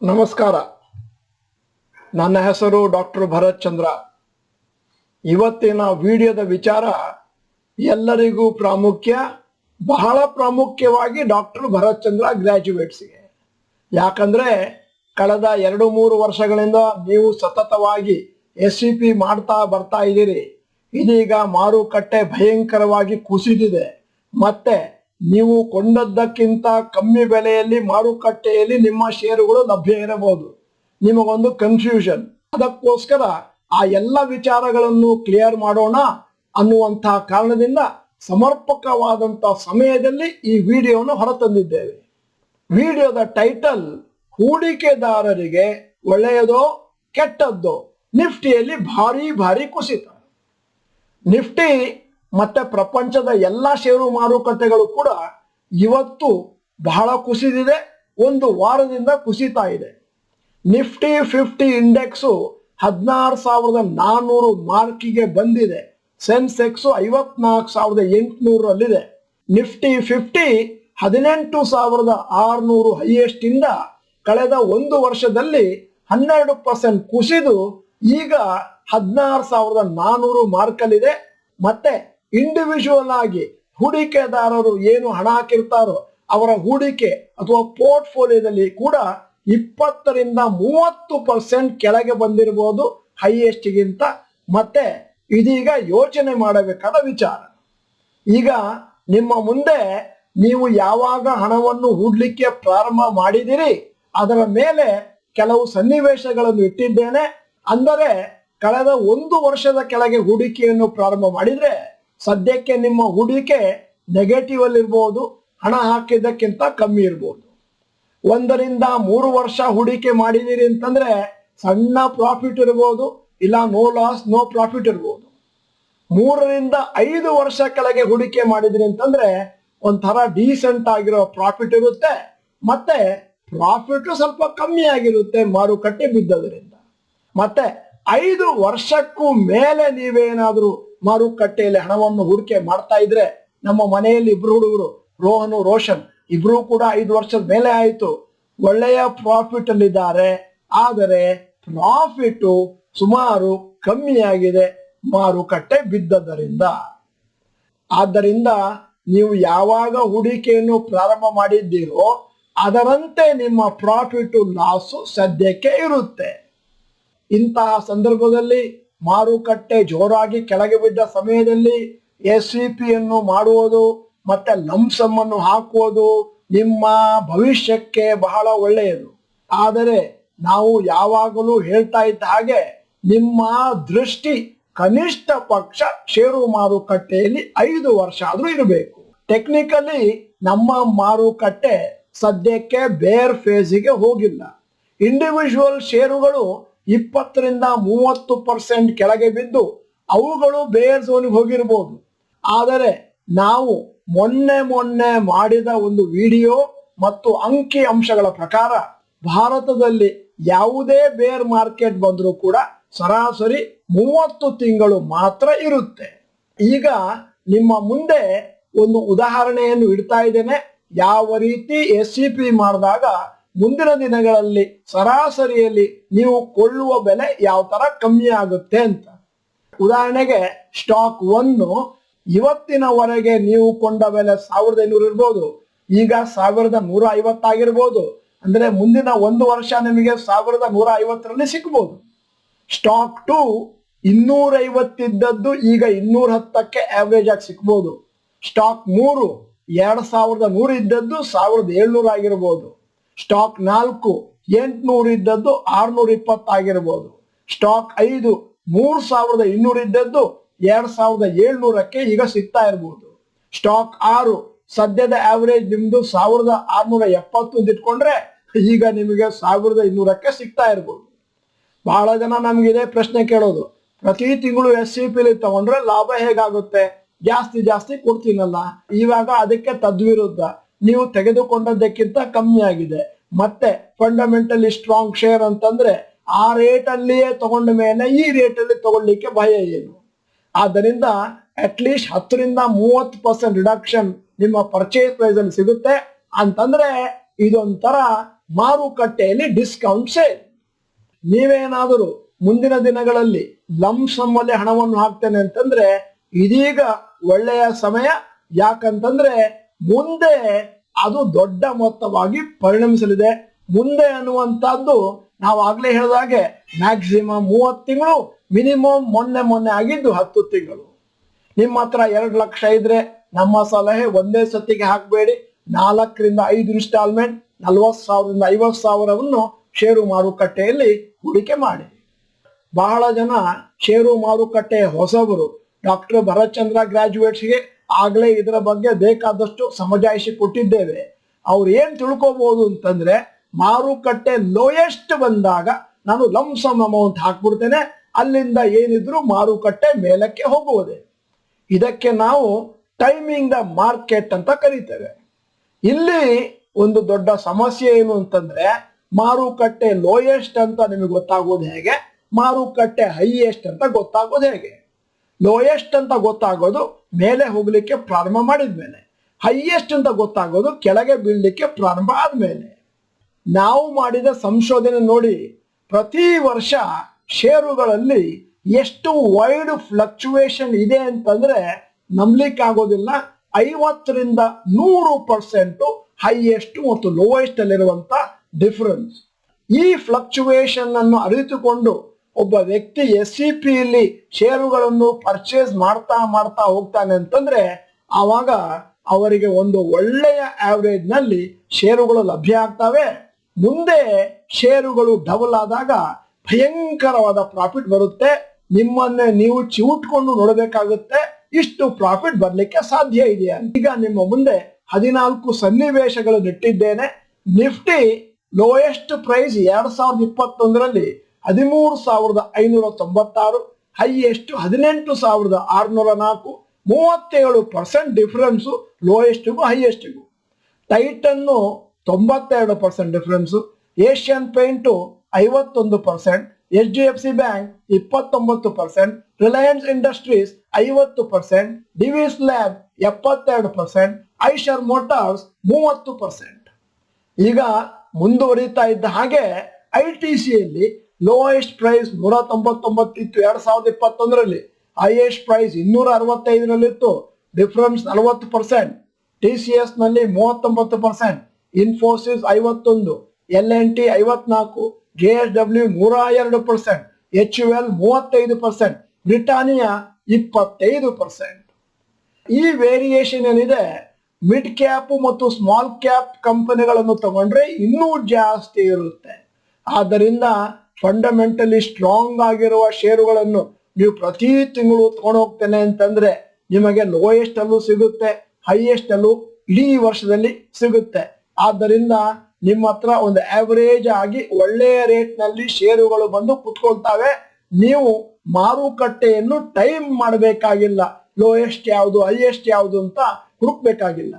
ನಮಸ್ಕಾರ. ನನ್ನ ಹೆಸರು ಡಾಕ್ಟರ್ ಭರತ್ ಚಂದ್ರ. ಇವತ್ತಿನ ವಿಡಿಯೋದ ವಿಚಾರ ಎಲ್ಲರಿಗೂ ಪ್ರಾಮುಖ್ಯ, ಬಹಳ ಪ್ರಾಮುಖ್ಯವಾಗಿ ಡಾಕ್ಟರ್ ಭರತ್ ಚಂದ್ರ ಗ್ರ್ಯಾಜುಯೇಟ್ಸ್ಗೆ. ಯಾಕಂದ್ರೆ ಕಳೆದ 2-3 ವರ್ಷಗಳಿಂದ ನೀವು ಸತತವಾಗಿ SCP ಮಾಡ್ತಾ ಬರ್ತಾ ಇದ್ದೀರಿ. ಇದೀಗ ಮಾರುಕಟ್ಟೆ ಭಯಂಕರವಾಗಿ ಕುಸಿದಿದೆ. ಮತ್ತೆ ನೀವು ಕೊಂಡದ್ದಕ್ಕಿಂತ ಕಮ್ಮಿ ಬೆಲೆಯಲ್ಲಿ ಮಾರುಕಟ್ಟೆಯಲ್ಲಿ ನಿಮ್ಮ ಷೇರುಗಳು ಲಭ್ಯ ಇರಬಹುದು. ನಿಮಗೊಂದು ಕನ್ಫ್ಯೂಷನ್. ಅದಕ್ಕೋಸ್ಕರ ಆ ಎಲ್ಲ ವಿಚಾರಗಳನ್ನು ಕ್ಲಿಯರ್ ಮಾಡೋಣ ಅನ್ನುವಂತಹ ಕಾರಣದಿಂದ ಸಮರ್ಪಕವಾದಂಥ ಸಮಯದಲ್ಲಿ ಈ ವಿಡಿಯೋವನ್ನು ಹೊರತಂದಿದ್ದೇವೆ. ವಿಡಿಯೋದ ಟೈಟಲ್ ಹೂಡಿಕೆದಾರರಿಗೆ ಒಳ್ಳೆಯದೋ ಕೆಟ್ಟದ್ದೋ, ನಿಫ್ಟಿಯಲ್ಲಿ ಭಾರಿ ಕುಸಿತ. ನಿಫ್ಟಿ ಮತ್ತೆ ಪ್ರಪಂಚದ ಎಲ್ಲ ಷೇರು ಮಾರುಕಟ್ಟೆಗಳು ಕೂಡ ಇವತ್ತು ಬಹಳ ಕುಸಿದಿದೆ. ಒಂದು ವಾರದಿಂದ ಕುಸಿತಾ ಇದೆ. ನಿಫ್ಟಿ 50 ಇಂಡೆಕ್ಸು 16,400 ಮಾರ್ಕಿಗೆ ಬಂದಿದೆ. ಸೆನ್ಸೆಕ್ಸು 54,800ರಲ್ಲಿದೆ. ನಿಫ್ಟಿ 50 18,600 ಹೈಯೆಸ್ಟ್ ಇಂದ ಕಳೆದ ಒಂದು ವರ್ಷದಲ್ಲಿ 12% ಕುಸಿದು ಈಗ 16,400 ಮಾರ್ಕಲ್ಲಿದೆ. ಮತ್ತೆ ಇಂಡಿವಿಜುವಲ್ ಆಗಿ ಹೂಡಿಕೆದಾರರು ಏನು ಹಣ ಹಾಕಿರ್ತಾರೋ ಅವರ ಹೂಡಿಕೆ ಅಥವಾ ಪೋರ್ಟ್ಫೋಲಿಯೋದಲ್ಲಿ ಕೂಡ 20-30% ಕೆಳಗೆ ಬಂದಿರಬಹುದು ಹೈಯೆಸ್ಟ್ಗಿಂತ. ಮತ್ತೆ ಇದೀಗ ಯೋಚನೆ ಮಾಡಬೇಕಾದ ವಿಚಾರ. ಈಗ ನಿಮ್ಮ ಮುಂದೆ ನೀವು ಯಾವಾಗ ಹಣವನ್ನು ಹೂಡ್ಲಿಕ್ಕೆ ಪ್ರಾರಂಭ ಮಾಡಿದಿರಿ ಅದರ ಮೇಲೆ ಕೆಲವು ಸನ್ನಿವೇಶಗಳನ್ನು ಇಟ್ಟಿದ್ದೇನೆ. ಅಂದರೆ ಕಳೆದ ಒಂದು ವರ್ಷದ ಕೆಳಗೆ ಹೂಡಿಕೆಯನ್ನು ಪ್ರಾರಂಭ ಮಾಡಿದ್ರೆ ಸದ್ಯಕ್ಕೆ ನಿಮ್ಮ ಹೂಡಿಕೆ ನೆಗೆಟಿವ್ ಅಲ್ಲಿ ಇರ್ಬೋದು, ಹಣ ಹಾಕಿದ್ದಕ್ಕಿಂತ ಕಮ್ಮಿ ಇರ್ಬೋದು. 1-3 ವರ್ಷ ಹೂಡಿಕೆ ಮಾಡಿದಿರಿ ಅಂತಂದ್ರೆ ಸಣ್ಣ ಪ್ರಾಫಿಟ್ ಇರ್ಬೋದು, ಇಲ್ಲ ನೋ ಲಾಸ್ ನೋ ಪ್ರಾಫಿಟ್ ಇರ್ಬೋದು. 3-5 ವರ್ಷ ಕೆಳಗೆ ಹೂಡಿಕೆ ಮಾಡಿದಿರಿ ಅಂತಂದ್ರೆ ಒಂಥರ ಡೀಸೆಂಟ್ ಆಗಿರೋ ಪ್ರಾಫಿಟ್ ಇರುತ್ತೆ. ಮತ್ತೆ ಪ್ರಾಫಿಟ್ ಸ್ವಲ್ಪ ಕಮ್ಮಿ ಆಗಿರುತ್ತೆ ಮಾರುಕಟ್ಟೆ ಬಿದ್ದದ್ರಿಂದ. ಮತ್ತೆ 5 ವರ್ಷಕ್ಕೂ ಮೇಲೆ ನೀವೇನಾದ್ರೂ ಮಾರುಕಟ್ಟೆಯಲ್ಲಿ ಹಣವನ್ನು ಹೂಡಿಕೆ ಮಾಡ್ತಾ ಇದ್ರೆ, ನಮ್ಮ ಮನೆಯಲ್ಲಿ 2 ಹುಡುಗರು ರೋಹನ್ ರೋಷನ್ ಇಬ್ರು ಕೂಡ 5 ವರ್ಷದ ಮೇಲೆ ಆಯ್ತು, ಒಳ್ಳೆಯ ಪ್ರಾಫಿಟ್ ಅಲ್ಲಿದ್ದಾರೆ. ಆದರೆ ಪ್ರಾಫಿಟ್ ಸುಮಾರು ಕಮ್ಮಿಯಾಗಿದೆ ಮಾರುಕಟ್ಟೆ ಬಿದ್ದದರಿಂದ. ಆದ್ದರಿಂದ ನೀವು ಯಾವಾಗ ಹೂಡಿಕೆಯನ್ನು ಪ್ರಾರಂಭ ಮಾಡಿದ್ದೀರೋ ಅದರಂತೆ ನಿಮ್ಮ ಪ್ರಾಫಿಟ್ ಲಾಸು ಸದ್ಯಕ್ಕೆ ಇರುತ್ತೆ. ಇಂತಹ ಸಂದರ್ಭದಲ್ಲಿ ಮಾರುಕಟ್ಟೆ ಜೋರಾಗಿ ಕೆಳಗೆ ಬಿದ್ದ ಸಮಯದಲ್ಲಿ SCP ಯನ್ನು ಮಾಡುವುದು ಮತ್ತೆ ಲಂಸಮ್ ಅನ್ನು ಹಾಕುವುದು ನಿಮ್ಮ ಭವಿಷ್ಯಕ್ಕೆ ಬಹಳ ಒಳ್ಳೆಯದು. ಆದರೆ ನಾವು ಯಾವಾಗಲೂ ಹೇಳ್ತಾ ಇದ್ದ ಹಾಗೆ ನಿಮ್ಮ ದೃಷ್ಟಿ ಕನಿಷ್ಠ ಪಕ್ಷ ಷೇರು ಮಾರುಕಟ್ಟೆಯಲ್ಲಿ 5 ವರ್ಷ ಆದ್ರೂ ಇರಬೇಕು. ಟೆಕ್ನಿಕಲಿ ನಮ್ಮ ಮಾರುಕಟ್ಟೆ ಸದ್ಯಕ್ಕೆ ಬೇರ್ ಫೇಸಿಗೆ ಹೋಗಿಲ್ಲ. ಇಂಡಿವಿಜುವಲ್ ಷೇರುಗಳು 20-30% ಕೆಳಗೆ ಬಿದ್ದು ಅವುಗಳು ಬೇರ್ ಝೋನ್ಗೆ ಹೋಗಿರ್ಬೋದು. ಆದರೆ ನಾವು ಮೊನ್ನೆ ಮಾಡಿದ ಒಂದು ವಿಡಿಯೋ ಮತ್ತು ಅಂಕಿ ಅಂಶಗಳ ಪ್ರಕಾರ ಭಾರತದಲ್ಲಿ ಯಾವುದೇ ಬೇರ್ ಮಾರ್ಕೆಟ್ ಬಂದರೂ ಕೂಡ ಸರಾಸರಿ 30 ತಿಂಗಳು ಮಾತ್ರ ಇರುತ್ತೆ. ಈಗ ನಿಮ್ಮ ಮುಂದೆ ಒಂದು ಉದಾಹರಣೆಯನ್ನು ಇಡ್ತಾ ಇದ್ದೇನೆ. ಯಾವ ರೀತಿ SCP ಮಾಡಿದಾಗ ಮುಂದಿನ ದಿನಗಳಲ್ಲಿ ಸರಾಸರಿಯಲ್ಲಿ ನೀವು ಕೊಳ್ಳುವ ಬೆಲೆ ಯಾವ ತರ ಕಮ್ಮಿ ಆಗುತ್ತೆ ಅಂತ. ಉದಾಹರಣೆಗೆ ಸ್ಟಾಕ್ 1 ಇವತ್ತಿನವರೆಗೆ ನೀವು ಕೊಂಡ ಬೆಲೆ 1,500 ಇರ್ಬೋದು, ಈಗ 1,150 ಆಗಿರ್ಬೋದು. ಅಂದ್ರೆ ಮುಂದಿನ ಒಂದು ವರ್ಷ ನಿಮಗೆ 1,150ರಲ್ಲಿ ಸಿಗ್ಬೋದು. ಸ್ಟಾಕ್ 2 250 ಇದ್ದದ್ದು ಈಗ 210ಕ್ಕೆ ಆವರೇಜ್ ಆಗಿ ಸಿಗ್ಬೋದು. ಸ್ಟಾಕ್ 3 2,100 ಇದ್ದದ್ದು 1,700 ಆಗಿರ್ಬೋದು. ಸ್ಟಾಕ್ 4 800 ಇದ್ದದ್ದು 620 ಆಗಿರ್ಬೋದು. ಸ್ಟಾಕ್ 5 3,200 ಇದ್ದದ್ದು 2,700ಕ್ಕೆ ಈಗ ಸಿಗ್ತಾ ಇರ್ಬೋದು. ಸ್ಟಾಕ್ 6 ಸದ್ಯದ ಆವರೇಜ್ ನಿಮ್ದು 1,670 ಅಂತ ಇಟ್ಕೊಂಡ್ರೆ ಈಗ ನಿಮಗೆ 1,200ಕ್ಕೆ ಸಿಗ್ತಾ ಇರ್ಬೋದು. ಬಹಳ ಜನ ನಮ್ಗೆ ಇದೇ ಪ್ರಶ್ನೆ ಕೇಳೋದು, ಪ್ರತಿ ತಿಂಗಳು SCP ತಗೊಂಡ್ರೆ ಲಾಭ ಹೇಗಾಗುತ್ತೆ, ಜಾಸ್ತಿ ಕೊಡ್ತೀನಲ್ಲ. ಇವಾಗ ಅದಕ್ಕೆ ತದ್ವಿರುದ್ಧ, ನೀವು ತೆಗೆದುಕೊಂಡದ್ದಕ್ಕಿಂತ ಕಮ್ಮಿ ಆಗಿದೆ. ಮತ್ತೆ ಫಂಡಮೆಂಟಲಿ ಸ್ಟ್ರಾಂಗ್ ಶೇರ್ ಅಂತಂದ್ರೆ ಆ ರೇಟ್ ಅಲ್ಲಿಯೇ ತಗೊಂಡ ಮೇಲೆ ಈ ರೇಟ್ ಅಲ್ಲಿ ತಗೊಳ್ಳಿಕ್ಕೆ ಭಯ ಏನು? ಆದ್ದರಿಂದ ಅಟ್ಲೀಸ್ಟ್ 10-30% ರಿಡಕ್ಷನ್ ನಿಮ್ಮ ಪರ್ಚೇಸ್ ಪ್ರೈಸ್ ಅಲ್ಲಿ ಸಿಗುತ್ತೆ ಅಂತಂದ್ರೆ ಇದೊಂಥರ ಮಾರುಕಟ್ಟೆಯಲ್ಲಿ ಡಿಸ್ಕೌಂಟ್ ಸೇಲ್. ನೀವೇನಾದರೂ ಮುಂದಿನ ದಿನಗಳಲ್ಲಿ ಲಂಸಮ್ ಅಲ್ಲಿ ಹಣವನ್ನು ಹಾಕ್ತೇನೆ ಅಂತಂದ್ರೆ ಇದೀಗ ಒಳ್ಳೆಯ ಸಮಯ. ಯಾಕಂತಂದ್ರೆ ಮುಂದೆ ಅದು ದೊಡ್ಡ ಮೊತ್ತವಾಗಿ ಪರಿಣಮಿಸಲಿದೆ. ಮುಂದೆ ಅನ್ನುವಂತಹದ್ದು ನಾವು ಆಗ್ಲೇ ಹೇಳಿದಾಗೆ ಮ್ಯಾಕ್ಸಿಮಮ್ 30 ತಿಂಗಳು, ಮಿನಿಮಮ್ ಮೊನ್ನೆ ಆಗಿದ್ದು 10 ತಿಂಗಳು. ನಿಮ್ಮ ಹತ್ರ 2 ಲಕ್ಷ ಇದ್ರೆ ನಮ್ಮ ಸಲಹೆ ಒಂದೇ ಸತಿಗೆ ಹಾಕಬೇಡಿ. 4 ರಿಂದ 5 ಇನ್ಸ್ಟಾಲ್ಮೆಂಟ್ 40,000 ರಿಂದ 50,000ವನ್ನು ಷೇರು ಮಾರುಕಟ್ಟೆಯಲ್ಲಿ ಹೂಡಿಕೆ ಮಾಡಿ. ಬಹಳ ಜನ ಷೇರು ಮಾರುಕಟ್ಟೆ ಹೊಸಬರು. ಡಾಕ್ಟರ್ ಭರತ್ ಚಂದ್ರ ಗ್ರಾಜುಯೇಟ್ಸ್ಗೆ ಆಗ್ಲೇ ಇದರ ಬಗ್ಗೆ ಬೇಕಾದಷ್ಟು ಸಮಜಾಯಿಷಿ ಕೊಟ್ಟಿದ್ದೇವೆ. ಅವ್ರು ಏನ್ ತಿಳ್ಕೊಬಹುದು ಅಂತಂದ್ರೆ, ಮಾರುಕಟ್ಟೆ ಲೋಯೆಸ್ಟ್ ಬಂದಾಗ ನಾನು ಲಂಸಮ್ ಅಮೌಂಟ್ ಹಾಕ್ಬಿಡ್ತೇನೆ, ಅಲ್ಲಿಂದ ಏನಿದ್ರು ಮಾರುಕಟ್ಟೆ ಮೇಲಕ್ಕೆ ಹೋಗುವುದೇ. ಇದಕ್ಕೆ ನಾವು ಟೈಮಿಂಗ್ ದ ಮಾರ್ಕೆಟ್ ಅಂತ ಕರೀತೇವೆ. ಇಲ್ಲಿ ಒಂದು ದೊಡ್ಡ ಸಮಸ್ಯೆ ಏನು ಅಂತಂದ್ರೆ, ಮಾರುಕಟ್ಟೆ ಲೋಯೆಸ್ಟ್ ಅಂತ ನಿಮಗೆ ಗೊತ್ತಾಗೋದು ಹೇಗೆ, ಮಾರುಕಟ್ಟೆ ಹೈಯೆಸ್ಟ್ ಅಂತ ಗೊತ್ತಾಗೋದು ಹೇಗೆ? ಲೋಯೆಸ್ಟ್ ಅಂತ ಗೊತ್ತಾಗೋದು ಮೇಲೆ ಹೋಗ್ಲಿಕ್ಕೆ ಪ್ರಾರಂಭ ಮಾಡಿದ್ಮೇಲೆ, ಹೈಯೆಸ್ಟ್ ಅಂತ ಗೊತ್ತಾಗೋದು ಕೆಳಗೆ ಬೀಳ್ಲಿಕ್ಕೆ ಪ್ರಾರಂಭ ಆದ್ಮೇಲೆ. ನಾವು ಮಾಡಿದ ಸಂಶೋಧನೆ ನೋಡಿ, ಪ್ರತಿ ವರ್ಷ ಷೇರುಗಳಲ್ಲಿ ಎಷ್ಟು ವೈಡ್ ಫ್ಲಕ್ಚುಯೇಷನ್ ಇದೆ ಅಂತಂದ್ರೆ ನಂಬಲಿಕ್ಕೆ ಆಗೋದಿಲ್ಲ. 50 ರಿಂದ 100% ಹೈಯೆಸ್ಟ್ ಮತ್ತು ಲೋಯೆಸ್ಟ್ ಅಲ್ಲಿರುವಂತ ಡಿಫರೆನ್ಸ್. ಈ ಫ್ಲಕ್ಚುಯೇಷನ್ ಅನ್ನು ಅರಿತುಕೊಂಡು ಒಬ್ಬ ವ್ಯಕ್ತಿ SEP ಇಲ್ಲಿ ಷೇರುಗಳನ್ನು ಪರ್ಚೇಸ್ ಮಾಡ್ತಾ ಹೋಗ್ತಾನೆ ಅಂತಂದ್ರೆ ಆವಾಗ ಅವರಿಗೆ ಒಂದು ಒಳ್ಳೆಯ ಆವರೇಜ್ ನಲ್ಲಿ ಷೇರುಗಳು ಲಭ್ಯ ಆಗ್ತವೆ. ಮುಂದೆ ಷೇರುಗಳು ಡಬಲ್ ಆದಾಗ ಭಯಂಕರವಾದ ಪ್ರಾಫಿಟ್ ಬರುತ್ತೆ. ನಿಮ್ಮನ್ನೇ ನೀವು ಚಿವುಟ್ಕೊಂಡು ನೋಡಬೇಕಾಗುತ್ತೆ, ಇಷ್ಟು ಪ್ರಾಫಿಟ್ ಬರ್ಲಿಕ್ಕೆ ಸಾಧ್ಯ ಇದೆಯಾ. ಈಗ ನಿಮ್ಮ ಮುಂದೆ 14 ಸನ್ನಿವೇಶಗಳು ನೆಟ್ಟಿದ್ದೇನೆ. ನಿಫ್ಟಿ ಲೋಯೆಸ್ಟ್ ಪ್ರೈಸ್ 2021ರಲ್ಲಿ 13,596, ಹೈಯೆಸ್ಟ್ 18,604, 37% ಡಿಫರೆನ್ಸ್ ಲೋಯೆಸ್ಟ್ಗೂ ಹೈಯೆಸ್ಟ್ಗೂ. Titan 92% difference, Asian paint 51%, HDFC bank 29%, Reliance Industries 50%, Divi's lab 72%, Eicher Motors 30%. ಈಗ ಮುಂದುವರಿತಾ ಇದ್ದ ಹಾಗೆ ITCಯಲ್ಲಿ ಲೋಯೆಸ್ಟ್ ಪ್ರೈಸ್ 199 ಇತ್ತು 2021ರಲ್ಲಿ, ಹೈಯೆಸ್ಟ್ ಪ್ರೈಸ್ 265ರಲ್ಲಿತ್ತು, ಡಿಫರೆನ್ಸ್ 40%. TCS ನಲ್ಲಿ 39%, Infosys 51, LNT 54, JSW 102%, HUL 35%, Britannia 25%. ಈ ವೇರಿಯೇಷನ್ ಏನಿದೆ, ಮಿಡ್ ಕ್ಯಾಪ್ ಮತ್ತು ಸ್ಮಾಲ್ ಕ್ಯಾಪ್ ಕಂಪನಿಗಳನ್ನು ತಗೊಂಡ್ರೆ ಇನ್ನೂ ಜಾಸ್ತಿ ಇರುತ್ತೆ. ಆದ್ದರಿಂದ ಫಂಡಮೆಂಟಲಿ ಸ್ಟ್ರಾಂಗ್ ಆಗಿರುವ ಷೇರುಗಳನ್ನು ನೀವು ಪ್ರತಿ ತಿಂಗಳು ತಗೊಂಡು ಹೋಗ್ತೇನೆ ಅಂತಂದ್ರೆ ನಿಮಗೆ ಲೋಯೆಸ್ಟ್ ಅಲ್ಲೂ ಸಿಗುತ್ತೆ, ಹೈಯೆಸ್ಟ್ ಅಲ್ಲೂ ಇಡೀ ವರ್ಷದಲ್ಲಿ ಸಿಗುತ್ತೆ. ಆದ್ದರಿಂದ ನಿಮ್ಮ ಹತ್ರ ಒಂದು ಆವರೇಜ್ ಆಗಿ ಒಳ್ಳೆಯ ರೇಟ್ ನಲ್ಲಿ ಷೇರುಗಳು ಬಂದು ಕುತ್ಕೊಳ್ತಾವೆ. ನೀವು ಮಾರುಕಟ್ಟೆಯನ್ನು ಟೈಮ್ ಮಾಡಬೇಕಾಗಿಲ್ಲ, ಲೋಯೆಸ್ಟ್ ಯಾವುದು ಹೈಯೆಸ್ಟ್ ಯಾವುದು ಅಂತ ಹುಡುಕ್ಬೇಕಾಗಿಲ್ಲ.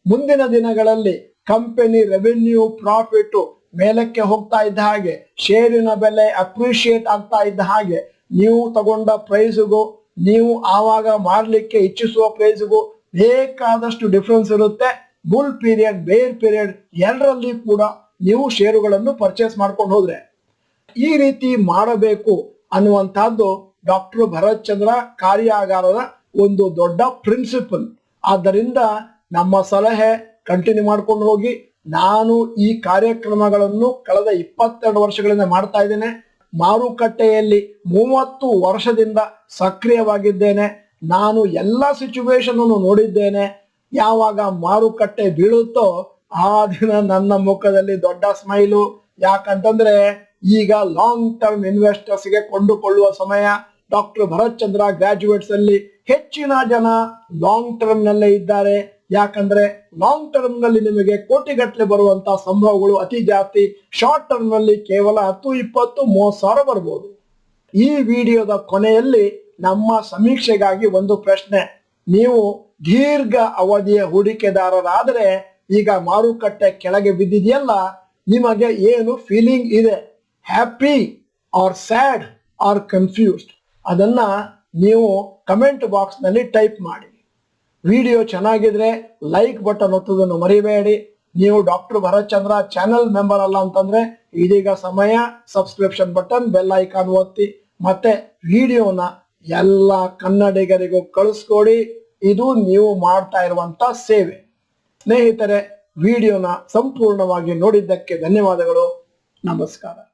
ಮುಂದಿನ ದಿನಗಳಲ್ಲಿ ಕಂಪನಿ ರೆವೆನ್ಯೂ ಪ್ರಾಫಿಟ್ ಮೇಲಕ್ಕೆ ಹೋಗ್ತಾ ಇದ್ದ ಹಾಗೆ, ಷೇರಿನ ಬೆಲೆ ಅಪ್ರಿಶಿಯೇಟ್ ಆಗ್ತಾ ಇದ್ದ ಹಾಗೆ, ನೀವು ತಗೊಂಡ ಪ್ರೈಸ್ಗೂ ನೀವು ಆವಾಗ ಮಾರ್ಲಿಕ್ಕೆ ಇಚ್ಛಿಸುವ ಪ್ರೈಸ್ಗೂ ಬೇಕಾದಷ್ಟು ಡಿಫರೆನ್ಸ್ ಇರುತ್ತೆ. ಬುಲ್ ಪೀರಿಯಡ್, ಬೇರ್ ಪೀರಿಯಡ್ ಎರಡರಲ್ಲಿ ಕೂಡ ನೀವು ಷೇರುಗಳನ್ನು ಪರ್ಚೇಸ್ ಮಾಡ್ಕೊಂಡು ಹೋದ್ರೆ ಈ ರೀತಿ ಮಾಡಬೇಕು ಅನ್ನುವಂತಹದ್ದು ಡಾಕ್ಟರ್ ಭರತ್ ಚಂದ್ರ ಕಾರ್ಯಾಗಾರದ ಒಂದು ದೊಡ್ಡ ಪ್ರಿನ್ಸಿಪಲ್. ಆದ್ದರಿಂದ ನಮ್ಮ ಸಲಹೆ ಕಂಟಿನ್ಯೂ ಮಾಡ್ಕೊಂಡು ಹೋಗಿ. ನಾನು ಈ ಕಾರ್ಯಕ್ರಮಗಳನ್ನು ಕಳೆದ 22 ವರ್ಷಗಳಿಂದ ಮಾಡ್ತಾ ಇದ್ದೇನೆ. ಮಾರುಕಟ್ಟೆಯಲ್ಲಿ 30 ವರ್ಷದಿಂದ ಸಕ್ರಿಯವಾಗಿದ್ದೇನೆ. ನಾನು ಎಲ್ಲ ಸಿಚುವೇಶನ್ ಅನ್ನು ನೋಡಿದ್ದೇನೆ. ಯಾವಾಗ ಮಾರುಕಟ್ಟೆ ಬೀಳುತ್ತೋ ಆ ದಿನ ನನ್ನ ಮುಖದಲ್ಲಿ ದೊಡ್ಡ ಸ್ಮೈಲು. ಯಾಕಂತಂದ್ರೆ ಈಗ ಲಾಂಗ್ ಟರ್ಮ್ ಇನ್ವೆಸ್ಟರ್ಸ್ಗೆ ಕೊಂಡುಕೊಳ್ಳುವ ಸಮಯ. ಡಾಕ್ಟರ್ ಭರತ್ ಚಂದ್ರ ಗ್ರಾಜುಯೇಟ್ಸ್ ಅಲ್ಲಿ ಹೆಚ್ಚಿನ ಜನ ಲಾಂಗ್ ಟರ್ಮ್ ನಲ್ಲೇ ಇದ್ದಾರೆ. ಯಾಕಂದ್ರೆ ಲಾಂಗ್ ಟರ್ಮ್ ನಲ್ಲಿ ನಿಮಗೆ ಕೋಟಿಗಟ್ಟಲೆ ಬರುವಂತಹ ಸಂಭವಗಳು ಅತಿ ಜಾಸ್ತಿ. ಶಾರ್ಟ್ ಟರ್ಮ್ ನಲ್ಲಿ ಕೇವಲ 10, 20, 30 ಸಾವಿರ ಬರ್ಬೋದು. ಈ ವಿಡಿಯೋದ ಕೊನೆಯಲ್ಲಿ ನಮ್ಮ ಸಮೀಕ್ಷೆಗಾಗಿ ಒಂದು ಪ್ರಶ್ನೆ. ನೀವು ದೀರ್ಘ ಅವಧಿಯ ಹೂಡಿಕೆದಾರರಾದರೆ ಈಗ ಮಾರುಕಟ್ಟೆ ಕೆಳಗೆ ಬಿದ್ದಿದೆಯಲ್ಲ, ನಿಮಗೆ ಏನು ಫೀಲಿಂಗ್ ಇದೆ? Happy or sad or confused? ಅದನ್ನ ನೀವು ಕಮೆಂಟ್ ಬಾಕ್ಸ್ ನಲ್ಲಿ ಟೈಪ್ ಮಾಡಿ. ವಿಡಿಯೋ ಚೆನ್ನಾಗಿದ್ರೆ ಲೈಕ್ ಬಟನ್ ಒತ್ತೋದನ್ನು ಮರಿಬೇಡಿ. ನೀವು doctor Bharat Chandra channel member ಅಲ್ಲ ಅಂತಂದ್ರೆ ಇದೀಗ ಸಮಯ ಸಬ್ಸ್ಕ್ರಿಪ್ಷನ್ ಬಟನ್ ಬೆಲ್ ಐಕಾನ್ ಒತ್ತಿ ಮತ್ತೆ ವಿಡಿಯೋನ ಎಲ್ಲ ಕನ್ನಡಿಗರಿಗೂ ಕಳಿಸ್ಕೊಡಿ. ಇದು ನೀವು ಮಾಡ್ತಾ ಇರುವಂತ ಸೇವೆ. ಸ್ನೇಹಿತರೆ, ವಿಡಿಯೋನ ಸಂಪೂರ್ಣವಾಗಿ ನೋಡಿದ್ದಕ್ಕೆ ಧನ್ಯವಾದಗಳು. ನಮಸ್ಕಾರ.